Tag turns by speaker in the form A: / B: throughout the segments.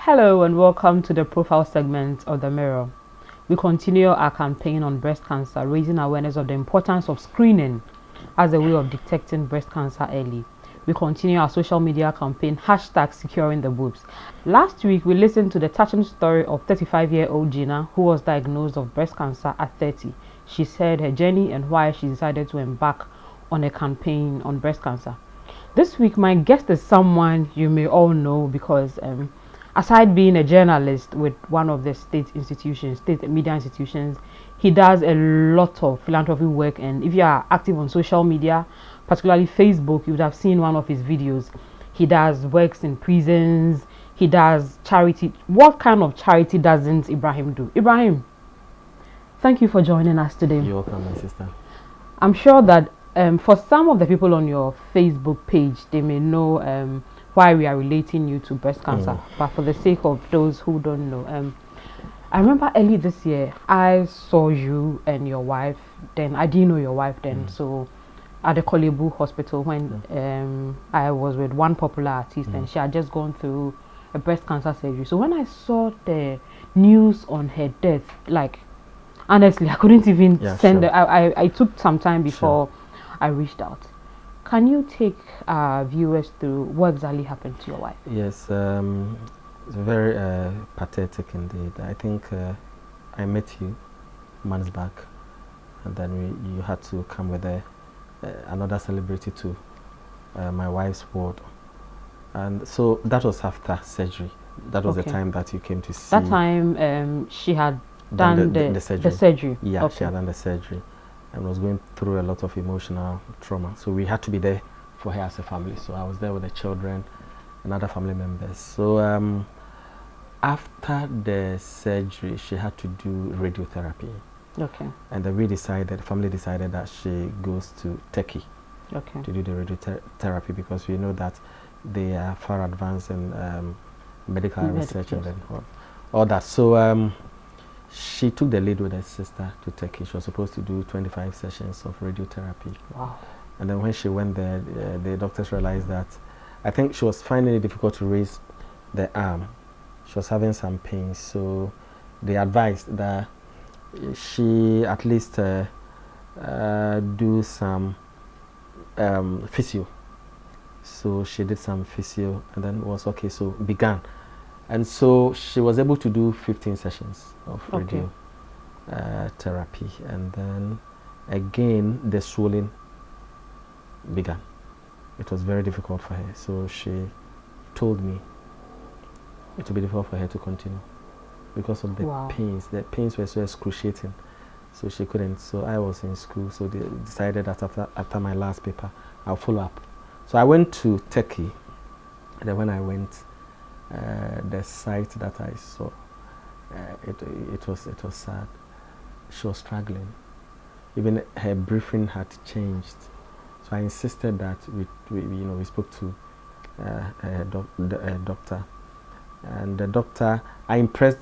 A: Hello and welcome to the profile segment of The Mirror. We continue our campaign on breast cancer, raising awareness of the importance of screening as a way of detecting breast cancer early. We continue our social media campaign, #securingtheboobs. Last week, we listened to the touching story of 35-year-old Gina, who was diagnosed of breast cancer at 30. She shared her journey and why she decided to embark on a campaign on breast cancer. This week, my guest is someone you may all know because aside being a journalist with one of the state media institutions, he does a lot of philanthropy work. And if you are active on social media, particularly Facebook, you would have seen one of his videos. He does works in prisons. He does charity. What kind of charity doesn't Ibrahim do? Ibrahim, thank you for joining us today.
B: You're welcome, my sister.
A: I'm sure that for some of the people on your Facebook page, they may know why we are relating you to breast cancer. But for the sake of those who don't know, I remember early this year, I saw you and your wife. Then I didn't know your wife then. So at the Korle Bu Hospital when I was with one popular artist and she had just gone through a breast cancer surgery. So when I saw the news on her death, like honestly, I couldn't even send it. I took some time before I reached out. Can you take our viewers through what exactly happened to your wife?
B: Yes, it's very pathetic indeed. I think I met you months back, and then you had to come with another celebrity to my wife's ward. And so that was after surgery. That was the time that you came to see.
A: That time she had done the surgery.
B: Yeah, she had done the surgery and was going through a lot of emotional trauma. So we had to be there for her as a family. So I was there with the children and other family members. So after the surgery, she had to do radiotherapy.
A: Okay.
B: And then the family decided that she goes to Turkey to do the radiotherapy because we know that they are far advanced in medical research and then all that. So she took the lead with her sister to Turkey. She was supposed to do 25 sessions of radiotherapy.
A: Wow.
B: And then when she went there, the doctors realized that I think she was finding it difficult to raise the arm. She was having some pain. So they advised that she at least do some physio. So she did some physio and then was okay, so began. And so she was able to do 15 sessions of radio therapy. And then again, the swelling began. It was very difficult for her. So she told me it would be difficult for her to continue because of the pains. The pains were so excruciating. So she couldn't. So I was in school. So they decided that after my last paper, I'll follow up. So I went to Turkey. And then when I went, the sight that I saw, it was sad. She was struggling. Even her breathing had changed. So I insisted that we spoke to a doctor, and the doctor, I impressed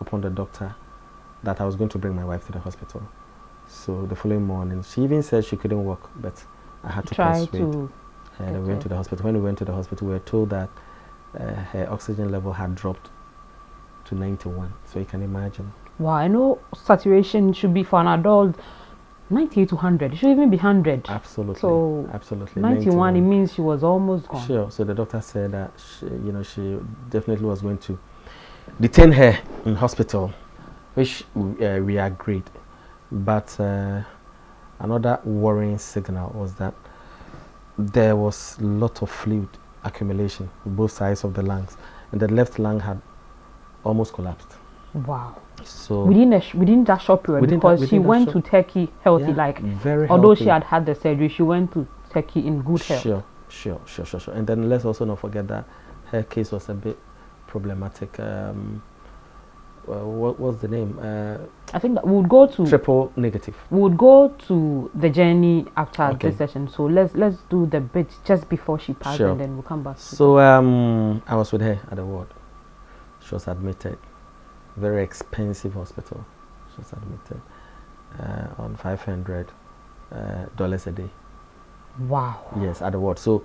B: upon the doctor that I was going to bring my wife to the hospital. So the following morning, she even said she couldn't walk, but I had to persuade her. We went to the hospital. When we went to the hospital, we were told that her oxygen level had dropped to 91. So you can imagine.
A: Wow, I know saturation should be for an adult 98 to 100. It should even be 100.
B: Absolutely.
A: So
B: absolutely.
A: 91, it means she was almost gone.
B: Sure. So the doctor said that she definitely was going to detain her in hospital, which we agreed. But another worrying signal was that there was a lot of fluid accumulation on both sides of the lungs, and the left lung had almost collapsed.
A: Wow.
B: So
A: within that short period, because she went to Turkey healthy, although she had the surgery, she went to Turkey in good health.
B: Sure. And then let's also not forget that her case was a bit problematic. What was the name?
A: I think that we would go to
B: triple negative.
A: We would go to the journey after this session. So let's do the bit just before she passed, and then we'll come back.
B: So I was with her at the ward. She was admitted. Very expensive hospital. She was admitted on $500 a day.
A: Wow.
B: Yes, at the ward. So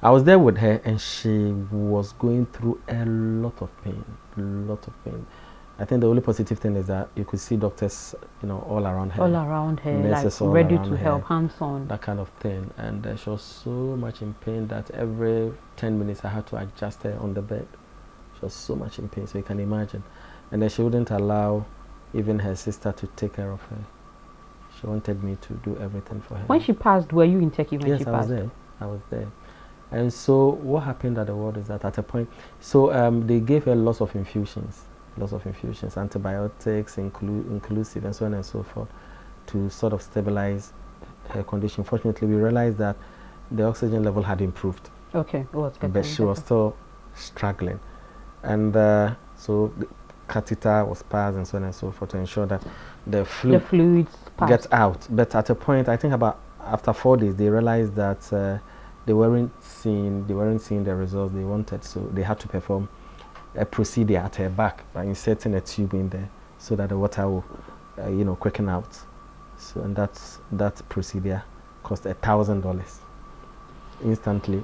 B: I was there with her, and she was going through a lot of pain, I think the only positive thing is that you could see doctors, all around her.
A: All around her,
B: nurses
A: like
B: all
A: ready
B: around
A: to
B: her,
A: help, hands-on.
B: that kind of thing. And she was so much in pain that every 10 minutes I had to adjust her on the bed. She was so much in pain, so you can imagine. And then she wouldn't allow even her sister to take care of her. She wanted me to do everything for her.
A: When she passed, were you in Turkey when she passed?
B: Yes, I was there. And so what happened at the ward is that at a point, they gave her lots of infusions, antibiotics, inclusive, and so on and so forth, to sort of stabilize her condition. Fortunately, we realized that the oxygen level had improved.
A: Okay,
B: but she was still struggling. And so the catheter was passed and so on and so forth to ensure that the
A: fluids
B: get out. But at a point, I think about after 4 days, they realized that they weren't seeing the results they wanted. So they had to perform a procedure at her back by inserting a tube in there so that the water will, quicken out. So and that procedure cost $1,000 instantly.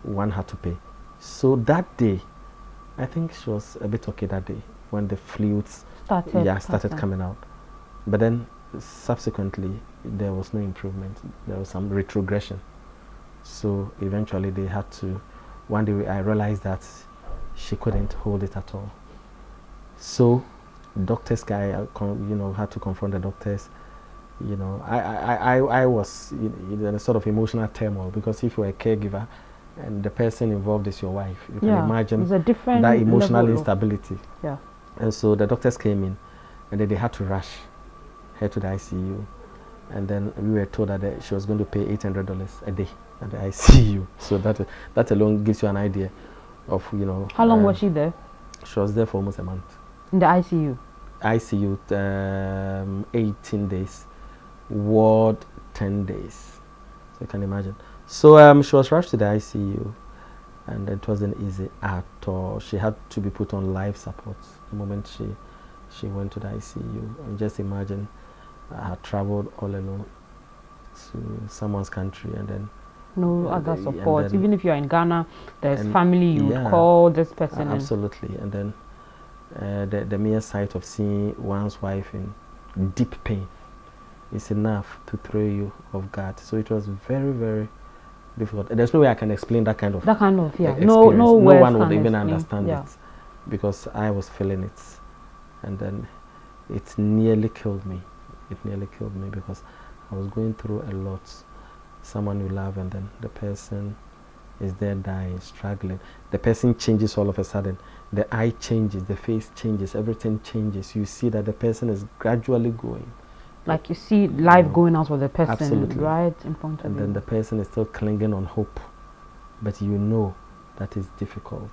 B: One had to pay. So that day, I think she was a bit okay that day when the fluids started coming out. But then subsequently there was no improvement. There was some retrogression. So eventually they had to. One day I realized that she couldn't hold it at all. So doctors guy, had to confront the doctors. I was in a sort of emotional turmoil, because if you're a caregiver and the person involved is your wife, you can imagine that emotional instability.
A: Yeah.
B: And so the doctors came in, and then they had to rush her to the ICU. And then we were told that she was going to pay $800 a day at the ICU. So that alone gives you an idea of,
A: How long was she there?
B: She was there for almost a month.
A: In the ICU?
B: ICU, 18 days. Ward, 10 days. So you can imagine. So she was rushed to the ICU, and it wasn't easy at all. She had to be put on life support the moment she went to the ICU. And just imagine, I had traveled all alone to someone's country, and then
A: no other support. Even if you're in Ghana, there's family you would call this person.
B: Absolutely. And then the mere sight of seeing one's wife in deep pain is enough to throw you off guard. So it was very, very difficult. There's no way I can explain that kind of experience. No one would even understand it, because I was feeling it. And then it nearly killed me. Because I was going through a lot. Someone you love, and then the person is there dying, struggling. The person changes all of a sudden. The eye changes, the face changes, everything changes. You see that the person is gradually going.
A: Like you see life going out of the person.
B: Absolutely.
A: Right in front of you.
B: And then the person is still clinging on hope. But you know that is difficult.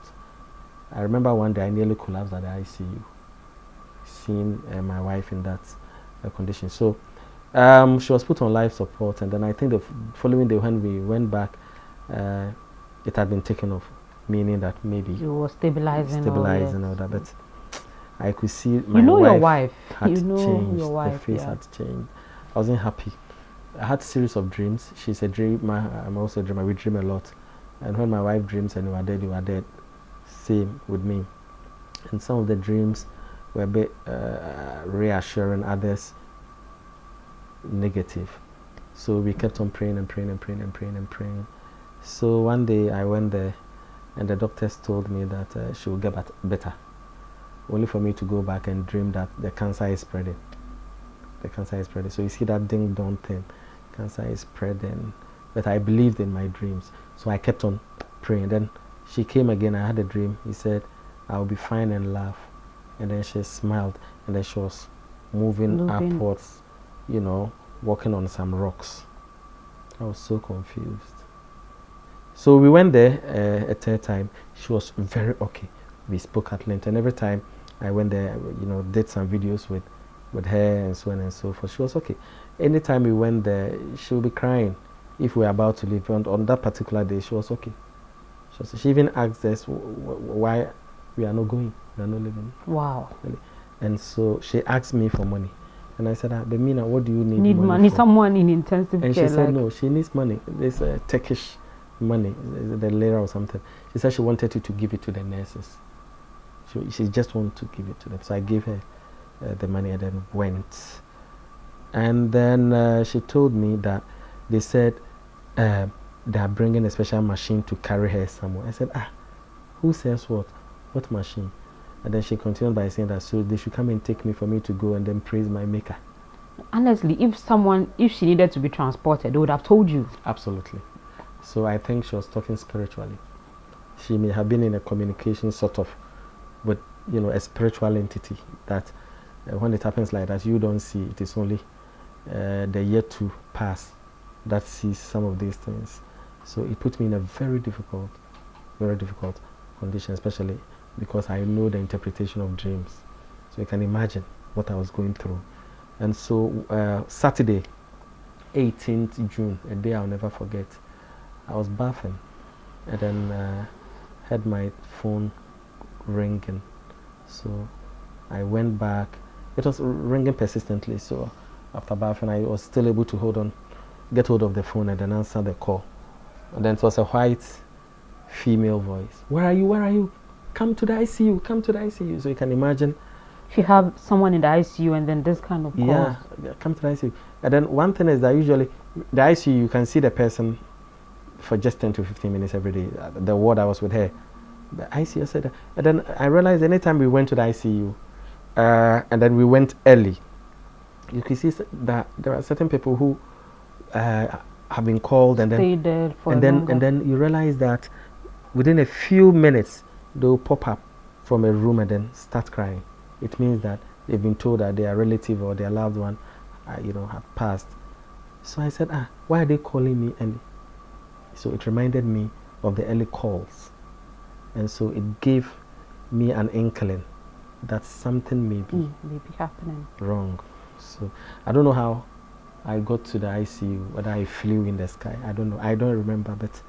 B: I remember one day I nearly collapsed at the ICU, seeing my wife in that condition. So she was put on life support, and then I think the following day when we went back, it had been taken off, meaning that maybe
A: you were stabilizing
B: all that. But I could see my wife had changed.
A: Your wife,
B: the face had changed. I wasn't happy. I had a series of dreams. She's a dreamer. I'm also a dreamer. We dream a lot. And when my wife dreams and you are dead. Same with me. And some of the dreams were a bit reassuring, others negative. So we kept on praying and praying. So one day I went there, and the doctors told me that she will get better. Only for me to go back and dream that the cancer is spreading. So you see that ding dong thing. Cancer is spreading. But I believed in my dreams. So I kept on praying. Then she came again. I had a dream. He said, I'll be fine, and laugh. And then she smiled. And then she was moving upwards, walking on some rocks. I was so confused. So we went there a third time. She was very okay. We spoke at length. And every time I went there, did some videos with her and so on and so forth. She was okay. Anytime we went there, she would be crying if we were about to leave. And on that particular day, she was okay. She even asked us why we are not going, we are not leaving.
A: Wow.
B: And so she asked me for money. And I said, but Meena, what do you need
A: money for? Someone in intensive care.
B: And she said, no, she needs money. This Turkish money, the lira or something. She said she wanted to give it to the nurses. She just wanted to give it to them. So I gave her the money and then went. And then she told me that they said they are bringing a special machine to carry her somewhere. I said, who says what? What machine? And then she continued by saying that so they should come and take me for me to go and then praise my maker.
A: Honestly, if she needed to be transported, they would have told you.
B: Absolutely. So I think she was talking spiritually. She may have been in a communication sort of with, a spiritual entity that when it happens like that, you don't see. It is only the yet to pass that sees some of these things. So it put me in a very difficult condition, especially because I know the interpretation of dreams. So you can imagine what I was going through. And so Saturday, 18th June, a day I'll never forget, I was bathing and then had my phone ringing. So I went back. It was ringing persistently. So after bathing, I was still able to get hold of the phone and then answer the call. And then it was a white female voice. Where are you? Where are you? Come to the ICU. Come to the ICU. So you can imagine.
A: If you have someone in the ICU and then this kind of call.
B: Yeah, come to the ICU. And then one thing is that usually the ICU, you can see the person for just 10 to 15 minutes every day. The ward I was with her, the ICU said that. And then I realized anytime we went to the ICU, and then we went early, you can see that there are certain people who have been called and
A: stay there for
B: and then you realize that within a few minutes they'll pop up from a room and then start crying. It means that they've been told that their relative or their loved one, have passed. So I said, why are they calling me early? So it reminded me of the early calls. And so it gave me an inkling that something may be
A: happening
B: wrong. So I don't know how I got to the ICU, whether I flew in the sky. I don't know. I don't remember, but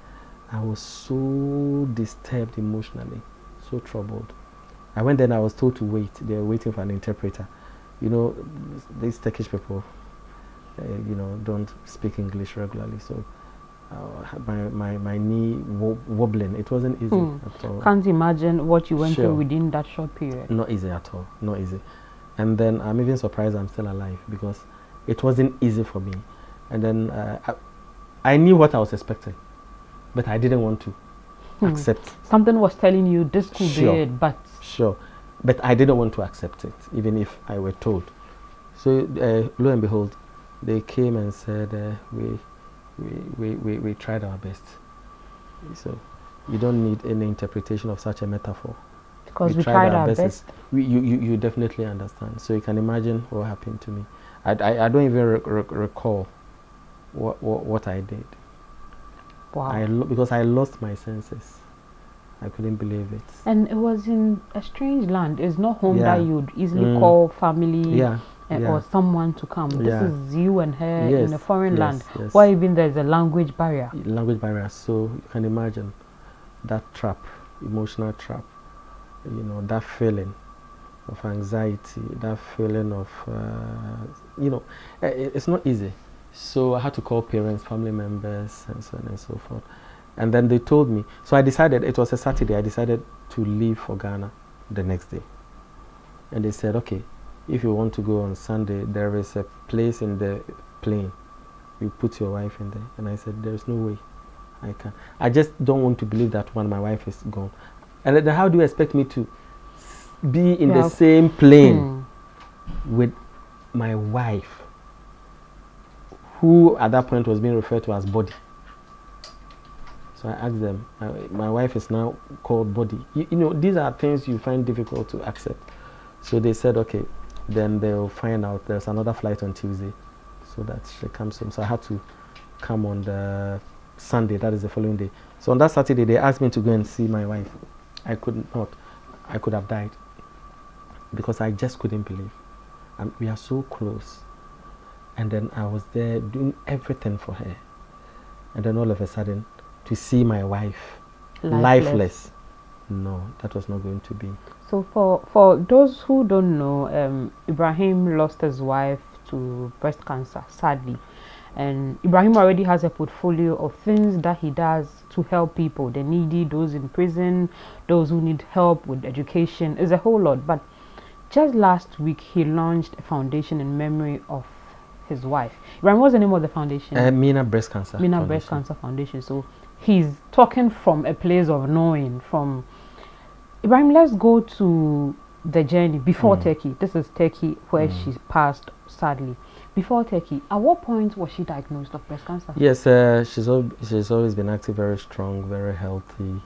B: I was so disturbed emotionally, so troubled. I went there and I was told to wait. They were waiting for an interpreter. These Turkish people, don't speak English regularly. So my knee wobbling. It wasn't easy at all.
A: Can't imagine what you went through within that short period.
B: Not easy at all. Not easy. And then I'm even surprised I'm still alive because it wasn't easy for me. And then I knew what I was expecting, but I didn't want to accept.
A: Something was telling you this could be it, but
B: but I didn't want to accept it, even if I were told. So lo and behold, they came and said we tried our best. So you don't need any interpretation of such a metaphor.
A: Because we tried our best.
B: You definitely understand. So you can imagine what happened to me. I don't even recall what I did.
A: Wow.
B: Because I lost my senses. I couldn't believe it.
A: And it was in a strange land. It's not home that you'd easily call family or someone to come. This is you and her in a foreign land.
B: Yes.
A: Why even there's a language barrier.
B: Language barrier. So you can imagine that trap, emotional trap. That feeling of anxiety, that feeling of, it's not easy. So I had to call parents, family members, and so on and so forth. And then they told me, so I decided, it was a Saturday, I decided to leave for Ghana the next day. And they said, okay, if you want to go on Sunday, there is a place in the plane. You put your wife in there. And I said, there's no way I can. I just don't want to believe that when my wife is gone. And then how do you expect me to be in the same plane with my wife, who at that point was being referred to as body? So I asked them, my wife is now called body. These are things you find difficult to accept. So they said, okay, then they'll find out there's another flight on Tuesday so that she comes home. So I had to come on the Sunday, that is the following day. So on that Saturday, they asked me to go and see my wife. I could not. I could have died because I just couldn't believe. And we are so close. And then I was there doing everything for her. And then all of a sudden, to see my wife lifeless. No, that was not going to be.
A: So for those who don't know, Ibrahim lost his wife to breast cancer, sadly. And Ibrahim already has a portfolio of things that he does to help people, the needy, those in prison, those who need help with education. It's a whole lot. But just last week, he launched a foundation in memory of his wife. Ibrahim, what's the name of the foundation?
B: Meena Breast Cancer.
A: Meena Breast Cancer Foundation. So he's talking from a place of knowing. From Ibrahim, let's go to the journey before Turkey. This is Turkey, where she passed sadly. Before Turkey, at what point was she diagnosed of breast cancer?
B: Yes, she's always been active, very strong, very healthy,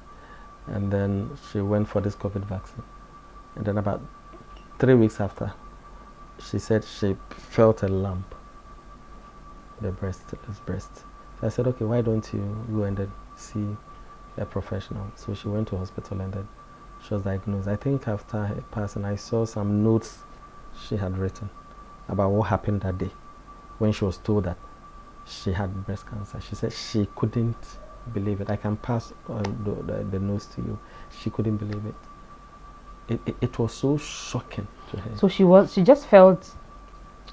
B: and then she went for this COVID vaccine, and then about 3 weeks after, she said she felt a lump, the breast. So I said, okay, why don't you go and then see a professional? So she went to hospital and then she was diagnosed. I think after her passing, I saw some notes she had written about what happened that day when she was told that she had breast cancer. She said she couldn't believe it. I can pass the notes to you. She couldn't believe it. It was so shocking to her.
A: So she just felt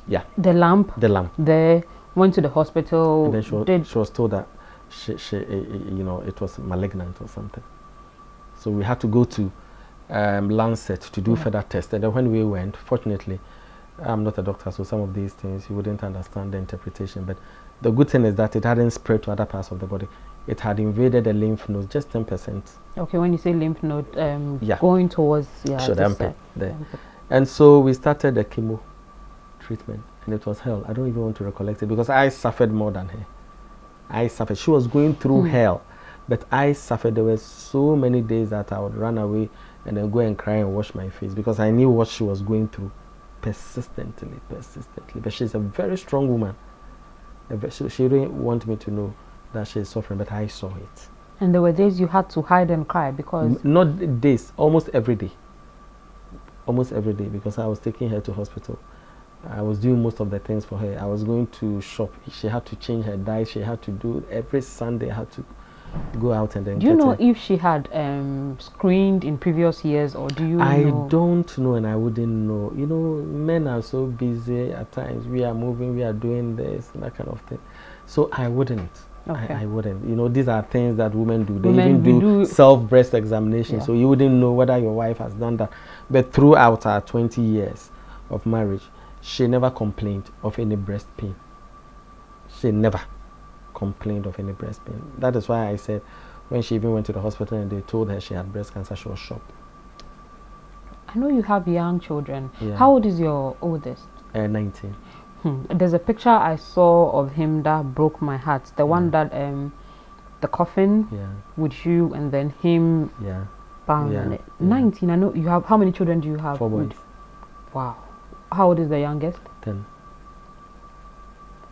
A: the lump there, went to the hospital,
B: and then she was told that she it was malignant or something. So we had to go to Lancet to do further tests. And then when we went, fortunately, I'm not a doctor, so some of these things you wouldn't understand the interpretation. But the good thing is that it hadn't spread to other parts of the body. It had invaded the lymph nodes, just 10%.
A: Okay, when you say lymph node, going towards
B: there. And so we started the chemo treatment, and it was hell. I don't even want to recollect it because I suffered more than her. I suffered. She was going through hell, but I suffered. There were so many days that I would run away and then go and cry and wash my face because I knew what she was going through. Persistently. But she's a very strong woman. She didn't want me to know that she's suffering, but I saw it.
A: And there were days you had to hide and cry because...
B: Not days, almost every day. Almost every day, because I was taking her to hospital. I was doing most of the things for her. I was going to shop. She had to change her diet. She had to do every Sunday. I had to go out and then.
A: Do you know if she had screened in previous years, or do you know?
B: I don't know, and I wouldn't know. You know, men are so busy at times. We are moving, we are doing this, and that kind of thing. So I wouldn't.
A: Okay.
B: I wouldn't. You know, these are things that women do. They even do self-breast examination. So you wouldn't know whether your wife has done that. But throughout our 20 years of marriage, she never complained of any breast pain. She never complained of any breast pain. That is why I said when she even went to the hospital and they told her she had breast cancer, she was shocked.
A: I know you have young children. Yeah. How old is your oldest?
B: 19.
A: There's a picture I saw of him that broke my heart. The one that the coffin with you and then him bound on it. 19. I know you have. How many children do you have?
B: 4 boys.
A: Wow. How old is the youngest?
B: 10.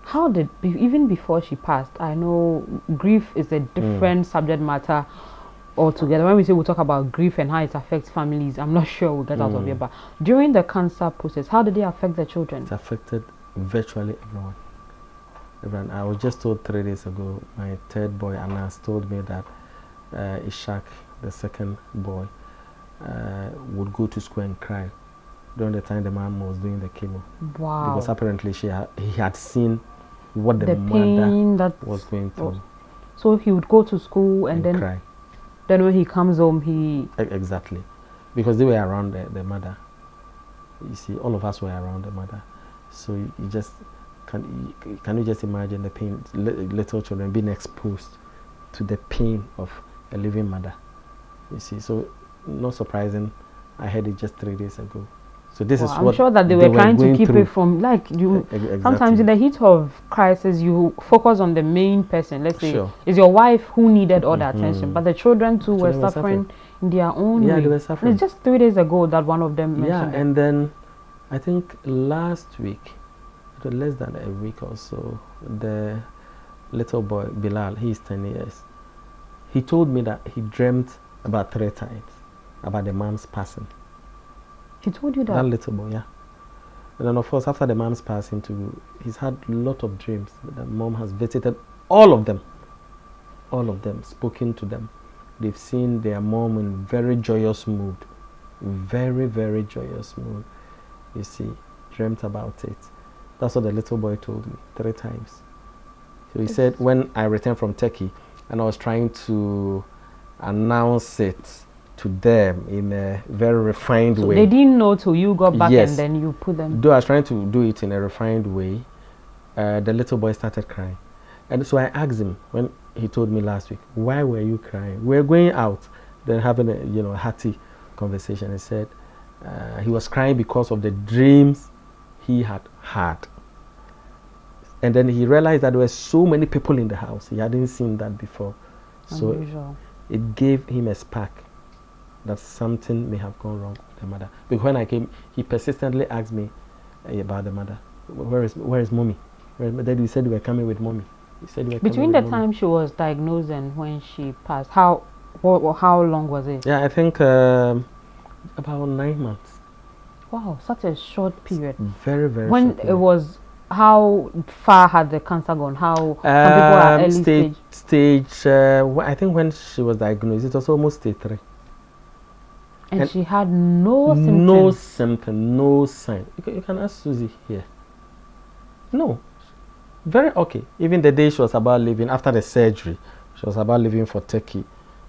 A: How did, even before she passed, I know grief is a different subject matter altogether. When we say we'll talk about grief and how it affects families, I'm not sure we'll get out of here. But during the cancer process, how did it affect the children?
B: It affected virtually everyone. I was just told 3 days ago, my third boy, Anas, told me that Ishak, the second boy, would go to school and cry during the time the mom was doing the chemo.
A: Wow.
B: Because apparently he had seen what the mother that was going through.
A: So he would go to school and then
B: cry.
A: Then when he comes home, he...
B: Exactly. Because they were around the mother. You see, all of us were around the mother. So you just... Can you just imagine the pain, little children being exposed to the pain of a living mother? You see, so not surprising, I heard it just 3 days ago. So this is what
A: I'm sure that they were trying to keep it from, like, you.
B: Exactly.
A: Sometimes in the heat of crisis, you focus on the main person. Let's say it's your wife who needed all the attention, but the children too were suffering in their own way.
B: Yeah, they were suffering.
A: And it's just 3 days ago that one of them mentioned.
B: Yeah, and then I think last week, less than a week or so, the little boy Bilal, he's 10 years. He told me that he dreamt about 3 times about the mom's passing.
A: He told you that?
B: That little boy, yeah. And then of course after the mom's passing too, he's had a lot of dreams. The mom has visited all of them, spoken to them. They've seen their mom in very joyous mood, very, very joyous mood. You see, dreamt about it. That's what the little boy told me 3 times. So he said when I returned from Turkey and I was trying to announce it to them in a very refined way.
A: They didn't know till you got back,
B: yes.
A: And then you put them.
B: Though I was trying to do it in a refined way, the little boy started crying. And so I asked him when he told me last week, why were you crying? We're going out, then having a hearty conversation. He said he was crying because of the dreams he had had. And then he realized that there were so many people in the house. He hadn't seen that before. So
A: Unusual.
B: it gave him a spark that something may have gone wrong with the mother. Because when I came, he persistently asked me about the mother. Where is mommy? Daddy, you said you were coming with mommy. He said you were
A: Between
B: coming
A: the
B: with
A: time
B: mommy.
A: she was diagnosed and when she passed, how long was it?
B: Yeah, I think about 9 months.
A: Wow, such a short period.
B: Very, very
A: When
B: short period.
A: it was, how far had the cancer gone? How some people are early stage?
B: I think when she was diagnosed, it was almost stage 3.
A: And she had no symptoms.
B: No symptom, no sign. You can ask Susie here. No. Very okay. Even the day she was about leaving, after the surgery, she was about leaving for Turkey.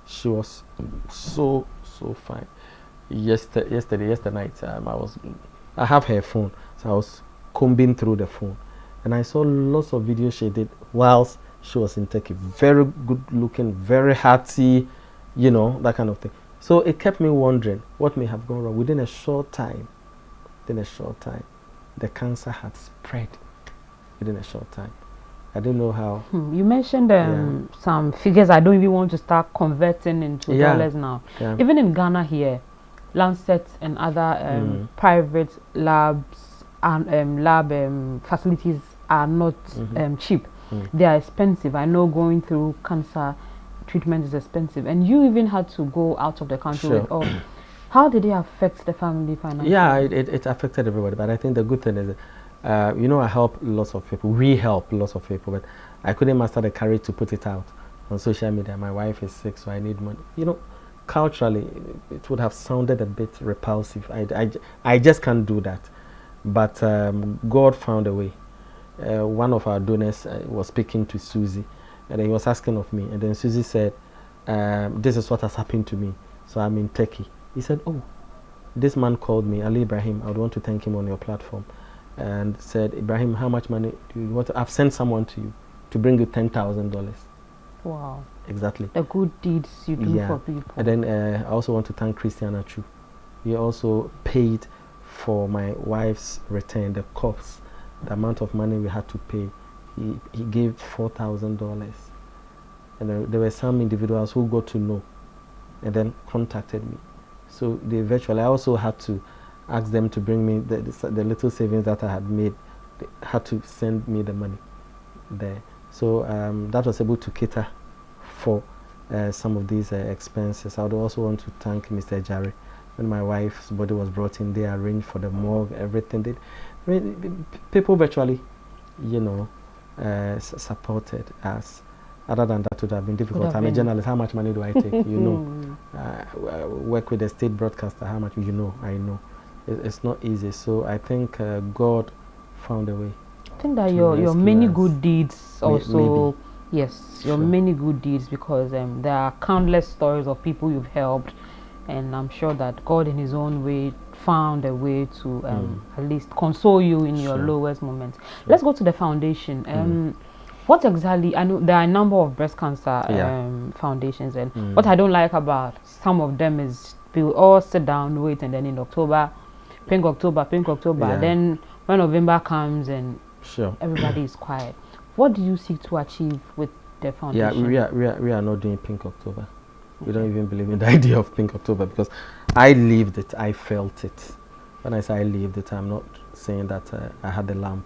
B: She was so fine. Yesterday night, I have her phone, so I was combing through the phone, and I saw lots of videos she did whilst she was in Turkey. Very good looking, very hearty, that kind of thing. So it kept me wondering what may have gone wrong. Within a short time, the cancer had spread. Within a short time, I don't know how.
A: You mentioned some figures. I don't even want to start converting into dollars now.
B: Yeah.
A: Even in Ghana here, Lancet and other private labs and lab facilities are not cheap. They are expensive. I know going through cancer treatment is expensive, and you even had to go out of the country with all. How did it affect the family financially?
B: Yeah, it affected everybody, but I think the good thing is, I help lots of people. We help lots of people, but I couldn't muster the courage to put it out on social media. My wife is sick, so I need money. Culturally, it would have sounded a bit repulsive. I just can't do that. But God found a way. One of our donors was speaking to Susie, and he was asking of me. And then Susie said, this is what has happened to me. So I'm in Turkey. He said, oh, this man called me, Ali Ibrahim. I would want to thank him on your platform. And said, Ibrahim, how much money do you want? I've sent someone to you to bring you $10,000.
A: Wow.
B: Exactly.
A: The good deeds you do for people.
B: And then I also want to thank Christiana Chu. He also paid for my wife's return, the costs, the amount of money we had to pay. He gave $4,000. And there were some individuals who got to know and then contacted me. So I also had to ask them to bring me the little savings that I had made. They had to send me the money there. So that was able to cater for some of these expenses. I would also want to thank Mr. Jare. When my wife's body was brought in, they arranged for the morgue, everything. People virtually, supported us. Other than that, it would have been difficult. I'm a journalist. How much money do I take? Work with a state broadcaster. How much? I know. It's not easy. So I think God found a way.
A: I think that your many good deeds also. Yes, your many good deeds, because there are countless stories of people you've helped, and I'm sure that God in his own way found a way to at least console you in your lowest moments. Let's go to the foundation. What exactly, I know there are a number of breast cancer foundations, and what I don't like about some of them is we'll all sit down, wait, and then in October, pink October, then when November comes and everybody is quiet. What do you seek to achieve with the foundation?
B: Yeah, we are not doing Pink October. We don't even believe in the idea of Pink October, because I lived it, I felt it. When I say I lived it, I'm not saying that I had the lamp,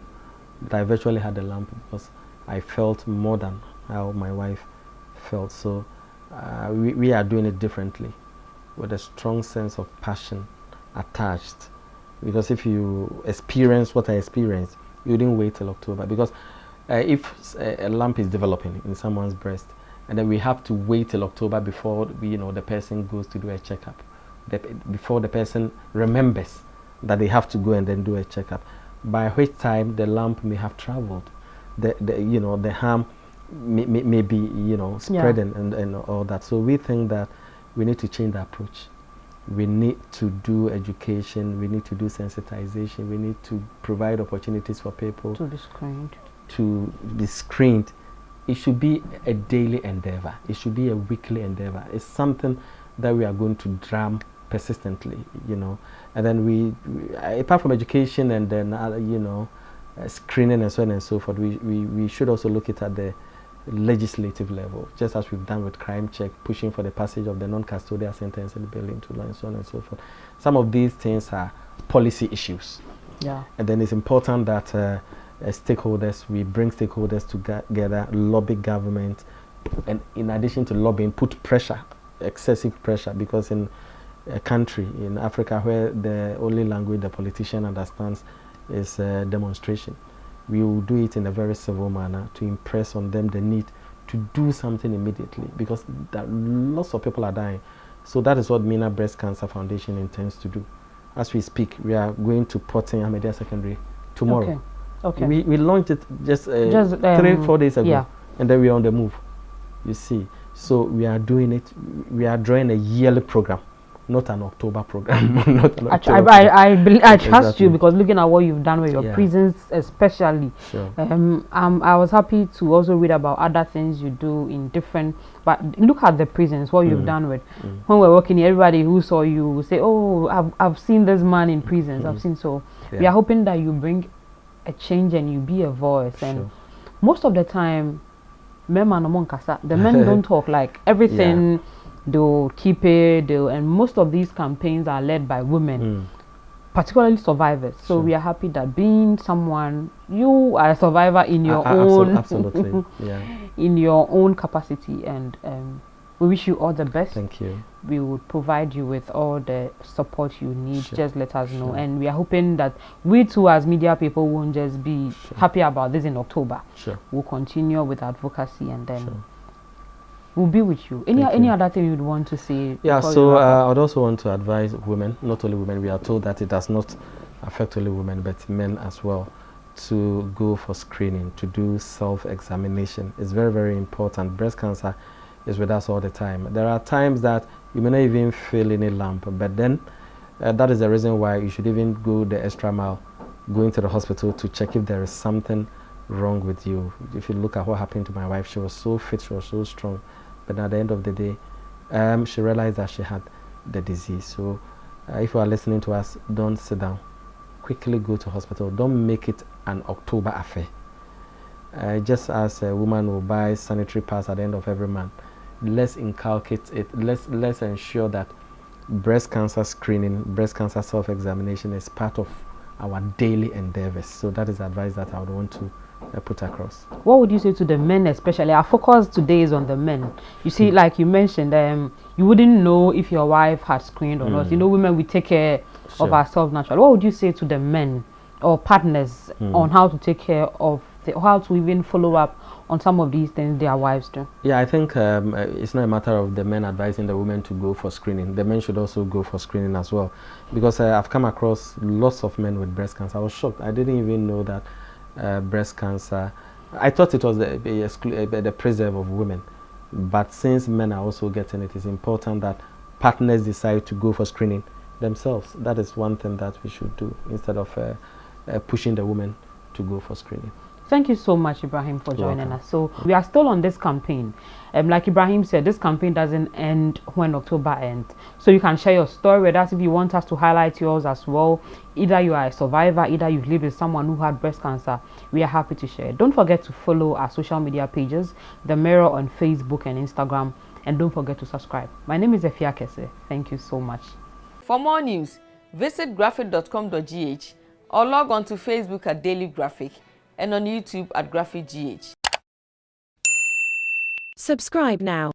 B: but I virtually had the lamp because I felt more than how my wife felt. So we are doing it differently, with a strong sense of passion attached. Because if you experience what I experienced, you didn't wait till October. Because if a lump is developing in someone's breast, and then we have to wait till October before the person goes to do a checkup, before the person remembers that they have to go and then do a checkup, by which time the lump may have traveled. The harm maybe, you know, spreading and all that. So we think that we need to change the approach. We need to do education, we need to do sensitization, we need to provide opportunities for people to be screened. It should be a daily endeavor. It should be a weekly endeavor. It's something that we are going to drum persistently, you know. And then we apart from education and then, you know, screening and so on and so forth, we should also look at the legislative level, just as we've done with crime check, pushing for the passage of the non-custodial sentencing bill into law and so on and so forth. Some of these things are policy issues. Yeah. And then it's important that stakeholders, we bring stakeholders together, lobby government, and in addition to lobbying, put pressure, excessive pressure, because in a country in Africa where the only language the politician understands is demonstration, we will do it in a very civil manner to impress on them the need to do something immediately, because lots of people are dying. So that is what Meena Breast Cancer Foundation intends to do. As we speak, we are going to Porting Ahmadiyya Secondary tomorrow. Okay. We launched it just 3-4 days ago, yeah. And then we are on the move, you see. So we are doing it, we are drawing a yearly program, not an October program.
A: I trust you, because looking at what you've done with your prisons especially. Sure. I was happy to also read about other things you do in different, but look at the prisons, what you've done with. When we're working here, everybody who saw you will say, oh, I've seen this man in prisons. I've seen. So we are hoping that you bring a change and you be a voice. And most of the time, the men don't talk, like everything. They'll keep it, and most of these campaigns are led by women, particularly survivors. So we are happy that being someone, you are a survivor in your own,
B: absolutely,
A: in your own capacity, and we wish you all the best.
B: Thank you.
A: We will provide you with all the support you need. Just let us know, and we are hoping that we too, as media people, won't just be happy about this in October. We'll continue with advocacy, and then. We'll be with you. Any other thing you'd want to say?
B: Yeah, so I'd also want to advise women, not only women, we are told that it does not affect only women, but men as well, to go for screening, to do self-examination. It's very, very important. Breast cancer is with us all the time. There are times that you may not even feel any lump, but then that is the reason why you should even go the extra mile, going to the hospital to check if there is something wrong with you. If you look at what happened to my wife, she was so fit, she was so strong, but at the end of the day, she realized that she had the disease. So if you are listening to us, don't sit down. Quickly go to hospital. Don't make it an October affair. Just as a woman will buy sanitary pads at the end of every month, let's inculcate it. Let's ensure that breast cancer screening, breast cancer self-examination is part of our daily endeavors. So that is the advice that I would want to put across.
A: What would you say to the men especially? Our focus today is on the men. You see, like you mentioned, you wouldn't know if your wife had screened or not. You know, women, we take care of ourselves naturally. What would you say to the men or partners on how to take care of, how to even follow up on some of these things their wives do?
B: Yeah, I think it's not a matter of the men advising the women to go for screening. The men should also go for screening as well, because I've come across lots of men with breast cancer. I was shocked. I didn't even know that breast cancer, I thought it was the preserve of women, but since men are also getting it, it's important that partners decide to go for screening themselves. That is one thing that we should do, instead of pushing the women to go for screening.
A: Thank you so much, Ibrahim, for joining us. So we are still on this campaign. Like Ibrahim said, this campaign doesn't end when October ends. So you can share your story with us if you want us to highlight yours as well. Either you are a survivor, either you've lived with someone who had breast cancer. We are happy to share. Don't forget to follow our social media pages, The Mirror on Facebook and Instagram. And don't forget to subscribe. My name is Efia Kese. Thank you so much.
C: For more news, visit graphic.com.gh or log on to Facebook at Daily Graphic and on YouTube at GraphicGH.
D: Subscribe now.